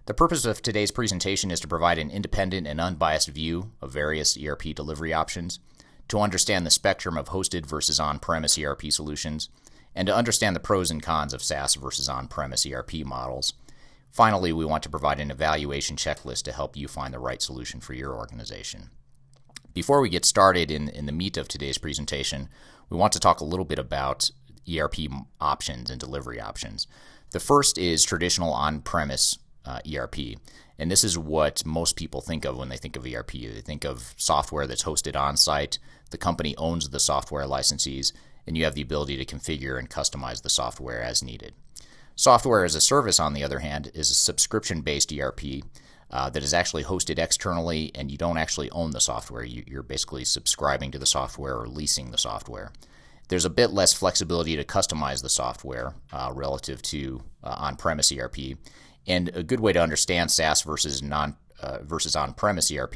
The purpose of today's presentation is to provide an independent and unbiased view of various ERP delivery options, to understand the spectrum of hosted versus on-premise ERP solutions, and to understand the pros and cons of SaaS versus on-premise ERP models. Finally, we want to provide an evaluation checklist to help you find the right solution for your organization. Before we get started in the meat of today's presentation, we want to talk a little bit about ERP options and delivery options. The first is traditional on-premise ERP, and this is what most people think of when they think of ERP. They think of software that's hosted on-site, the company owns the software licenses, and you have the ability to configure and customize the software as needed. Software as a service, on the other hand, is a subscription-based ERP that is actually hosted externally, and you don't actually own the software. You're basically subscribing to the software or leasing the software. There's a bit less flexibility to customize the software relative to on-premise ERP, and a good way to understand SaaS versus on-premise ERP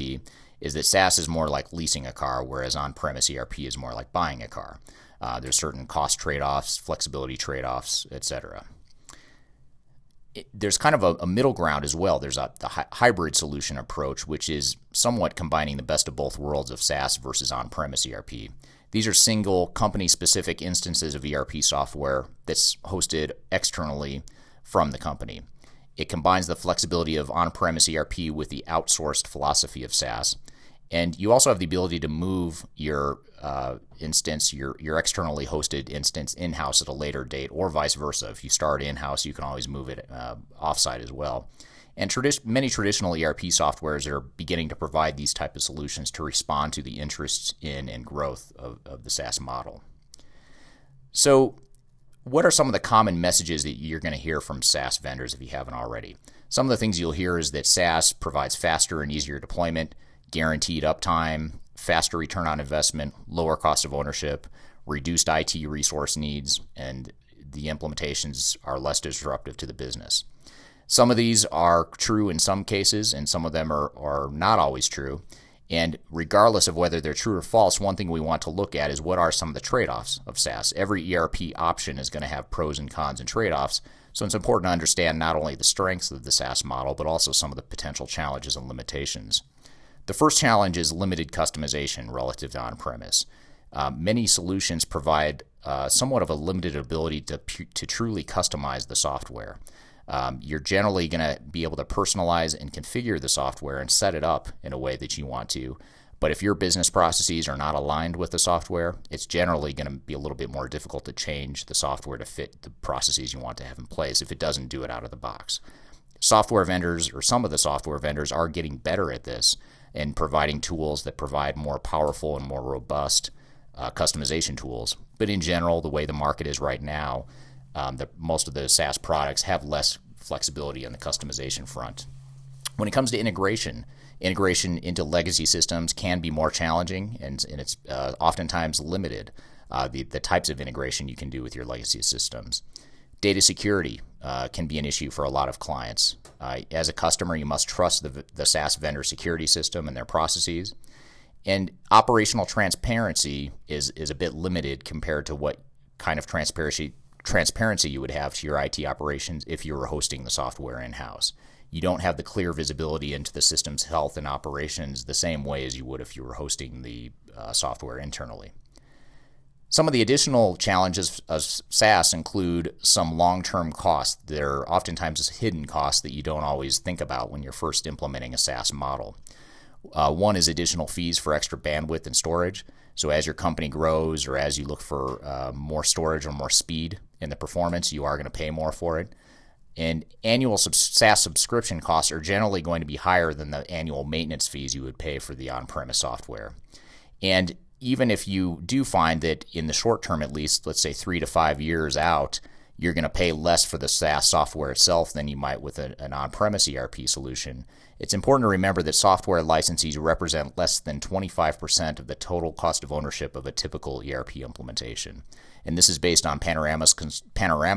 is that SaaS is more like leasing a car, whereas on-premise ERP is more like buying a car. There's certain cost trade-offs, flexibility trade-offs, etc. There's kind of a middle ground as well. There's the hybrid solution approach, which is somewhat combining the best of both worlds of SaaS versus on-premise ERP. These are single company-specific instances of ERP software that's hosted externally from the company. It combines the flexibility of on-premise ERP with the outsourced philosophy of SaaS. And you also have the ability to move your instance, your externally hosted instance in-house at a later date, or vice versa. If you start in-house, you can always move it off-site as well. And many traditional ERP softwares are beginning to provide these type of solutions to respond to the interests in and growth of the SaaS model. So what are some of the common messages that you're going to hear from SaaS vendors if you haven't already? Some of the things you'll hear is that SaaS provides faster and easier deployment, guaranteed uptime, faster return on investment, lower cost of ownership, reduced IT resource needs, and the implementations are less disruptive to the business. Some of these are true in some cases, and some of them are not always true. And regardless of whether they're true or false, one thing we want to look at is what are some of the trade-offs of SaaS. Every ERP option is going to have pros and cons and trade-offs, so it's important to understand not only the strengths of the SaaS model, but also some of the potential challenges and limitations. The first challenge is limited customization relative to on-premise. Many solutions provide somewhat of a limited ability to truly customize the software. You're generally going to be able to personalize and configure the software and set it up in a way that you want to. But if your business processes are not aligned with the software, it's generally going to be a little bit more difficult to change the software to fit the processes you want to have in place if it doesn't do it out of the box. Software vendors, or some of the software vendors, are getting better at this and providing tools that provide more powerful and more robust customization tools. But in general, the way the market is right now, most of the SaaS products have less flexibility on the customization front. When it comes to integration into legacy systems can be more challenging, and it's oftentimes limited, the types of integration you can do with your legacy systems. Data security can be an issue for a lot of clients. As a customer, you must trust the SaaS vendor security system and their processes. And operational transparency is a bit limited compared to what kind of transparency you would have to your IT operations if you were hosting the software in-house. You don't have the clear visibility into the system's health and operations the same way as you would if you were hosting the software internally. Some of the additional challenges of SaaS include some long-term costs. There are oftentimes hidden costs that you don't always think about when you're first implementing a SaaS model. One is additional fees for extra bandwidth and storage. So as your company grows, or as you look for more storage or more speed in the performance, you are going to pay more for it. And annual SaaS subscription costs are generally going to be higher than the annual maintenance fees you would pay for the on-premise software. And even if you do find that in the short term, at least, let's say 3 to 5 years out, you're going to pay less for the SaaS software itself than you might with an on-premise ERP solution, it's important to remember that software licensees represent less than 25% of the total cost of ownership of a typical ERP implementation. And this is based on Panorama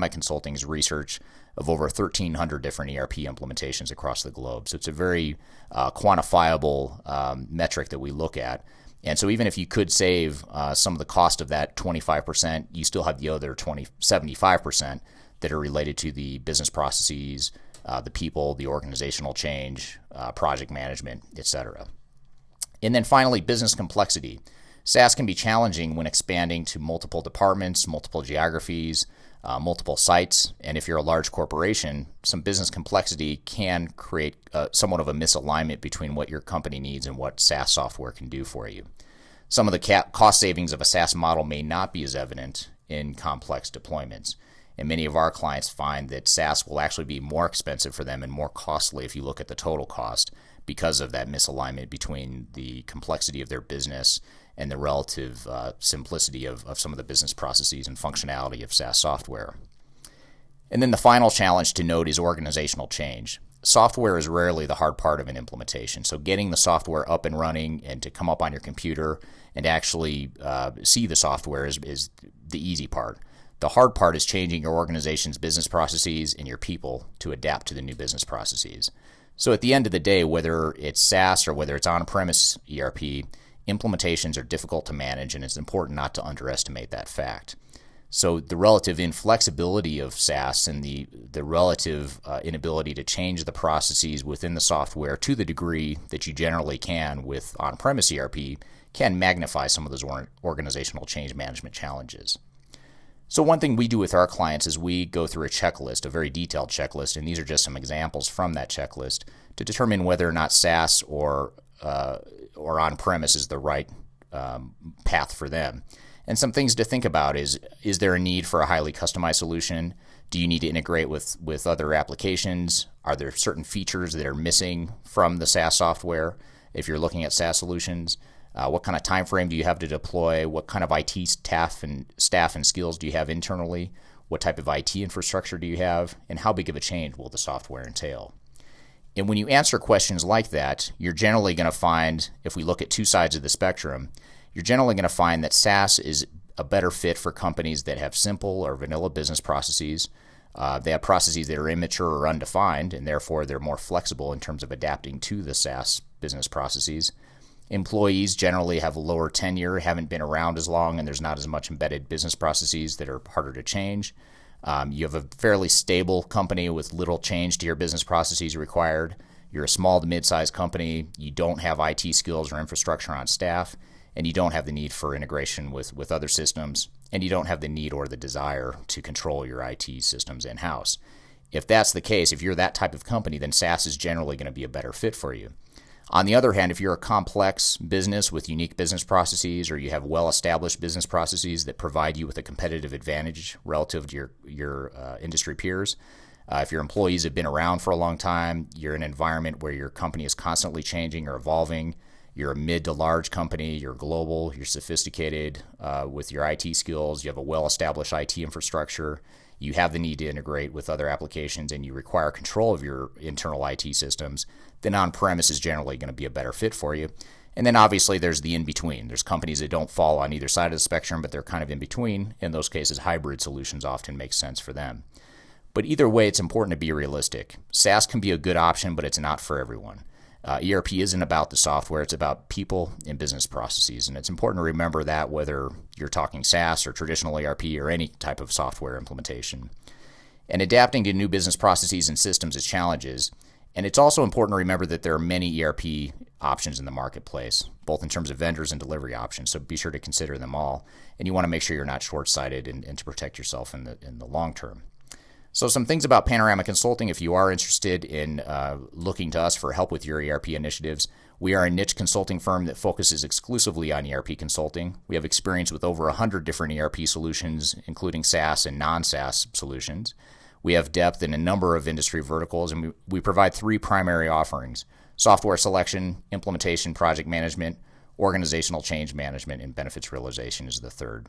Consulting's research of over 1,300 different ERP implementations across the globe. So it's a very quantifiable metric that we look at. And so even if you could save some of the cost of that 25%, you still have the other 75% that are related to the business processes, the people, the organizational change, project management, etc. And then finally, business complexity. SaaS can be challenging when expanding to multiple departments, multiple geographies, multiple sites, and if you're a large corporation, some business complexity can create somewhat of a misalignment between what your company needs and what SaaS software can do for you. Some of the cost savings of a SaaS model may not be as evident in complex deployments, and many of our clients find that SaaS will actually be more expensive for them and more costly if you look at the total cost because of that misalignment between the complexity of their business and the relative simplicity of some of the business processes and functionality of SaaS software. And then the final challenge to note is organizational change. Software is rarely the hard part of an implementation, so getting the software up and running and to come up on your computer and actually see the software is the easy part. The hard part is changing your organization's business processes and your people to adapt to the new business processes. So at the end of the day, whether it's SaaS or whether it's on-premise ERP, implementations are difficult to manage, and it's important not to underestimate that fact. So the relative inflexibility of SaaS and the relative inability to change the processes within the software to the degree that you generally can with on-premise ERP can magnify some of those organizational change management challenges. So one thing we do with our clients is we go through a checklist, a very detailed checklist, and these are just some examples from that checklist to determine whether or not SaaS or on-premise is the right path for them. And some things to think about is there a need for a highly customized solution? Do you need to integrate with other applications? Are there certain features that are missing from the SaaS software if you're looking at SaaS solutions? What kind of time frame do you have to deploy? What kind of IT staff and skills do you have internally? What type of IT infrastructure do you have? And how big of a change will the software entail? And when you answer questions like that, you're generally going to find, if we look at two sides of the spectrum, you're generally going to find that SaaS is a better fit for companies that have simple or vanilla business processes. They have processes that are immature or undefined, and therefore they're more flexible in terms of adapting to the SaaS business processes. Employees generally have a lower tenure, haven't been around as long, and there's not as much embedded business processes that are harder to change. You have a fairly stable company with little change to your business processes required. You're a small to mid-sized company. You don't have IT skills or infrastructure on staff, and you don't have the need for integration with other systems, and you don't have the need or the desire to control your IT systems in-house. If that's the case, if you're that type of company, then SaaS is generally going to be a better fit for you. On the other hand, if you're a complex business with unique business processes, or you have well-established business processes that provide you with a competitive advantage relative to your industry peers, if your employees have been around for a long time, you're in an environment where your company is constantly changing or evolving, you're a mid to large company, you're global, you're sophisticated with your IT skills, you have a well-established IT infrastructure, you have the need to integrate with other applications, and you require control of your internal IT systems, then on-premise is generally going to be a better fit for you. And then obviously there's the in-between. There's companies that don't fall on either side of the spectrum, but they're kind of in between. In those cases, hybrid solutions often make sense for them. But either way, it's important to be realistic. SaaS can be a good option, but it's not for everyone. ERP isn't about the software, it's about people and business processes. And it's important to remember that whether you're talking SaaS or traditional ERP or any type of software implementation. And adapting to new business processes and systems is challenges. And it's also important to remember that there are many ERP options in the marketplace, both in terms of vendors and delivery options. So be sure to consider them all. And you want to make sure you're not short-sighted and to protect yourself in the long term. So some things about Panorama Consulting, if you are interested in looking to us for help with your ERP initiatives, we are a niche consulting firm that focuses exclusively on ERP consulting. We have experience with over 100 different ERP solutions, including SaaS and non-SaaS solutions. We have depth in a number of industry verticals, and we provide three primary offerings: software selection, implementation, project management, organizational change management, and benefits realization is the third.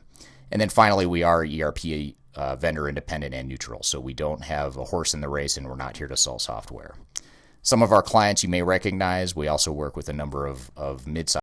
And then finally, we are ERP vendor independent and neutral, so we don't have a horse in the race, and we're not here to sell software. Some of our clients you may recognize. We also work with a number of mid-sized